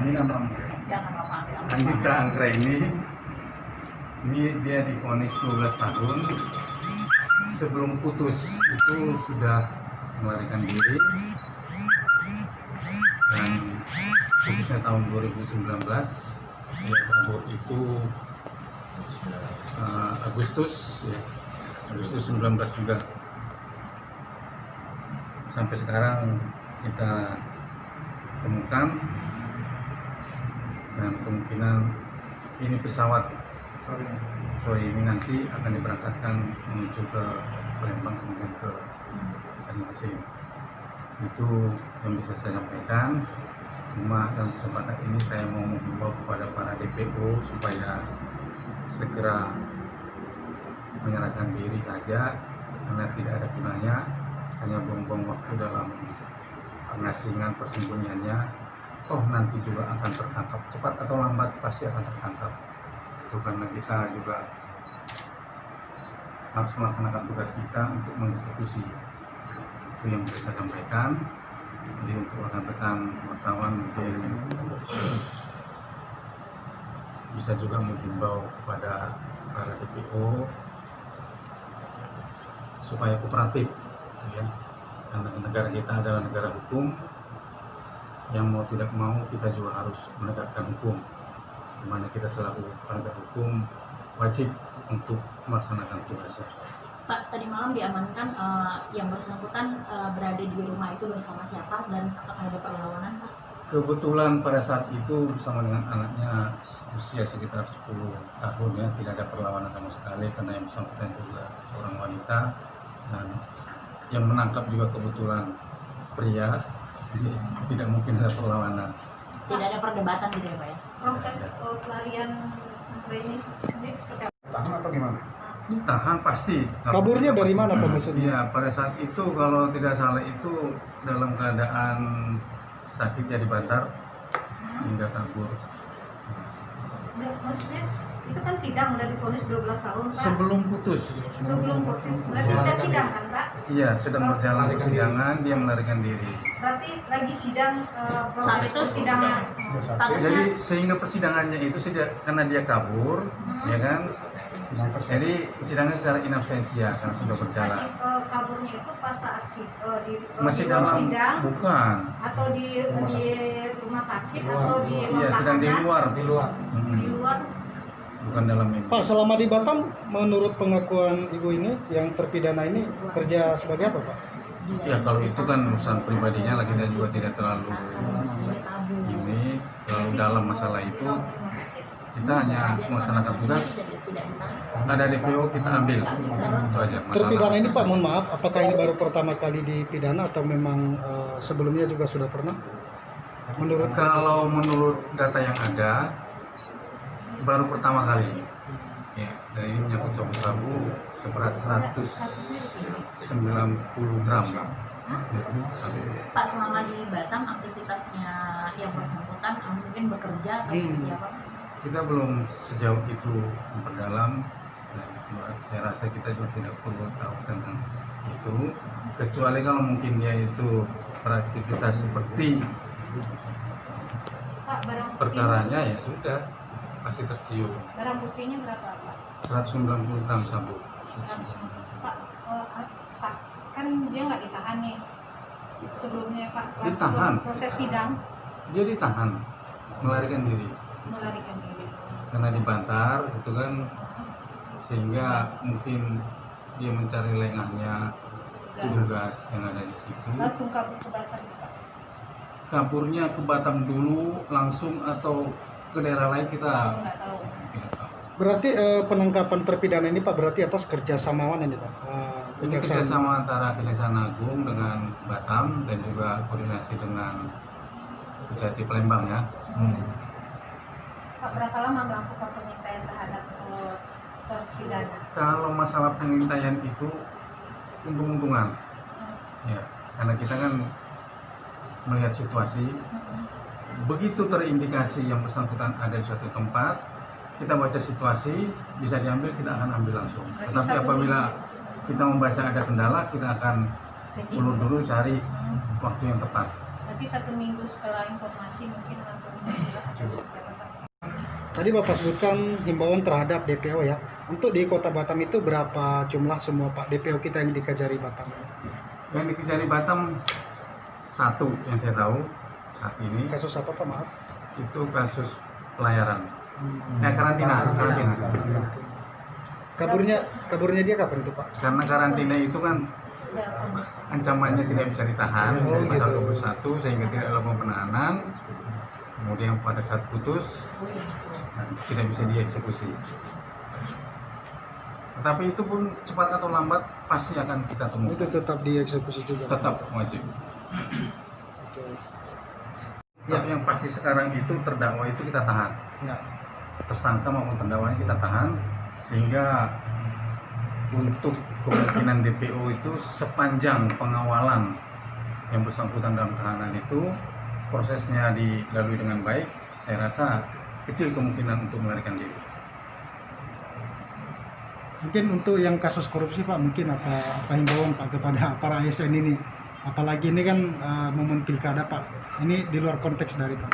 Ini nama Andika Anggraini. Ini dia divonis 12 tahun. Sebelum putus itu sudah melarikan diri, dan putusnya tahun 2019. Dia kabur itu Agustus 19 juga. Sampai sekarang kita temukan, dan kemungkinan ini pesawat sore ini nanti akan diberangkatkan menuju ke Palembang, kemudian ke Banjarmasin. Itu yang bisa saya sampaikan. Cuma dalam kesempatan ini saya mau menghimbau kepada para DPO supaya segera menyerahkan diri saja, karena tidak ada gunanya hanya buang-buang waktu dalam pengasingan persembunyiannya. Oh, nanti juga akan tertangkap, cepat atau lambat pasti akan tertangkap. Itu karena kita juga harus melaksanakan tugas kita untuk mengeksekusi. Itu yang bisa saya sampaikan. Jadi untuk rekan-rekan wartawan mungkin bisa juga menghimbau kepada para DPO supaya kooperatif, gitu ya. Karena negara kita adalah negara hukum, yang mau tidak mau kita juga harus menegakkan hukum, di mana kita selaku penegak hukum wajib untuk melaksanakan tugasnya. Pak, tadi malam diamankan yang bersangkutan berada di rumah itu bersama siapa, dan apakah ada perlawanan, Pak? Kebetulan pada saat itu bersama dengan anaknya usia sekitar 10 tahun ya, tidak ada perlawanan sama sekali, karena yang bersangkutan juga seorang wanita, dan yang menangkap juga kebetulan pria, jadi tidak mungkin ada perlawanan. Tidak ada perdebatan gitu ya, Pak ya? Proses pelarian ini seperti apa? Tahan atau gimana? Ditahan pasti. Kaburnya dari mana Pak maksudnya? Iya, pada saat itu kalau tidak salah itu dalam keadaan sakit ya, dibantar hingga kabur. Maksudnya itu kan sidang udah divonis 12 tahun, Pak. Sebelum putus. Sebelum putus. Berarti udah sidang kan, Pak? Iya, sedang berjalan persidangan, dia melarikan diri. Berarti lagi sidang proses Saat itu persidangan. statusnya Jadi sehingga persidangannya itu karena dia kabur, ya kan? Jadi sidangnya secara in absentia karena sudah berjalan. Masih kaburnya itu pas saat Masih di ruang dalam, sidang bukan? atau di rumah sakit atau di ruang Iya, sedang di tahanan? luar. Di luar. Bukan dalam ini. Pak, selama di Batam, menurut pengakuan ibu ini, yang terpidana ini kerja sebagai apa, Pak? Ya kalau itu kan urusan pribadinya lah, kita juga tidak terlalu dalam masalah itu. Kita hanya melaksanakan tugas, ada DPO kita ambil, itu aja masalah. Terpidana ini Pak, mohon maaf, apakah ini baru pertama kali dipidana atau memang sebelumnya juga sudah pernah? Kalau menurut data yang ada, baru pertama kali. Ya, dan ini menyangkut sabu-sabu seberat 190 gram. Pak, selama di Batam aktivitasnya yang bersangkutan mungkin bekerja atau seperti apa? Kita belum sejauh itu memperdalam, dan saya rasa kita juga tidak perlu tahu tentang itu, kecuali kalau mungkin dia itu beraktivitas seperti Pak, perkaranya, ya sudah pasti tercium. barang buktinya berapa, Pak? 190 gram sabu. Pak, kan dia nggak ditahan nih sebelumnya, Pak. Pas Ditahan. proses sidang Dia ditahan, melarikan diri melarikan diri. karena dibantar, itu kan, sehingga mungkin dia mencari lengahnya petugas yang ada di situ. Langsung kabur ke Batam, Pak. Kaburnya ke Batam dulu langsung atau ke daerah lain kita Nggak tahu. tidak tahu. Berarti penangkapan terpidana ini Pak berarti atas kerjasamawan ini Pak? Ini kerjasama antara Kejaksaan Agung dengan Batam dan juga koordinasi dengan Kejati Palembang ya. Pak, berapa lama melakukan pengintaian terhadap terpidana? Kalau masalah pengintaian itu untung-untungan, ya, karena kita kan melihat situasi. Begitu terindikasi yang bersangkutan ada di suatu tempat, kita baca situasi, bisa diambil, kita akan ambil langsung. Tetapi apabila kita membaca ada kendala, kita akan ulur dulu cari waktu yang tepat. Berarti 1 minggu setelah informasi mungkin langsung Tadi Bapak sebutkan himbauan terhadap DPO ya. Untuk di Kota Batam itu berapa jumlah semua Pak DPO kita yang di Kejari Batam? Yang di Kejari Batam satu yang saya tahu saat ini Kasus apa Pak? Maaf. itu kasus pelayaran. Karantina. Kaburnya dia kapan itu Pak? Karena karantina itu kan ancamannya tidak bisa ditahan dari pasal 21 sehingga tidak dilakukan penahanan. Kemudian pada saat putus tidak bisa dieksekusi. Tetapi itu pun cepat atau lambat pasti akan kita temukan. Itu tetap dieksekusi juga. Tetap wajib. Oke. Tapi yang pasti sekarang itu terdakwa itu kita tahan. Ya. Tersangka maupun terdakwanya kita tahan sehingga untuk kemungkinan DPO itu sepanjang pengawalan yang bersangkutan dalam tahanan itu prosesnya dilalui dengan baik, saya rasa kecil kemungkinan untuk melarikan diri. Mungkin untuk yang kasus korupsi Pak, mungkin apa himbauan Pak kepada para ASN ini? Apalagi ini kan momen pilkada Pak. Ini di luar konteks dari Pak.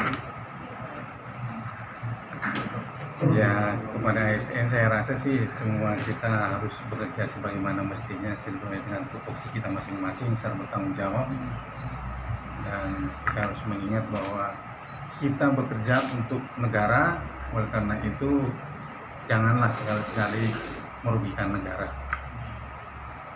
Ya, kepada ASN saya rasa sih semua kita harus bekerja sebagaimana mestinya sesuai dengan tupoksi kita masing-masing secara bertanggung jawab. Dan kita harus mengingat bahwa kita bekerja untuk negara, oleh karena itu janganlah sekali-sekali merugikan negara.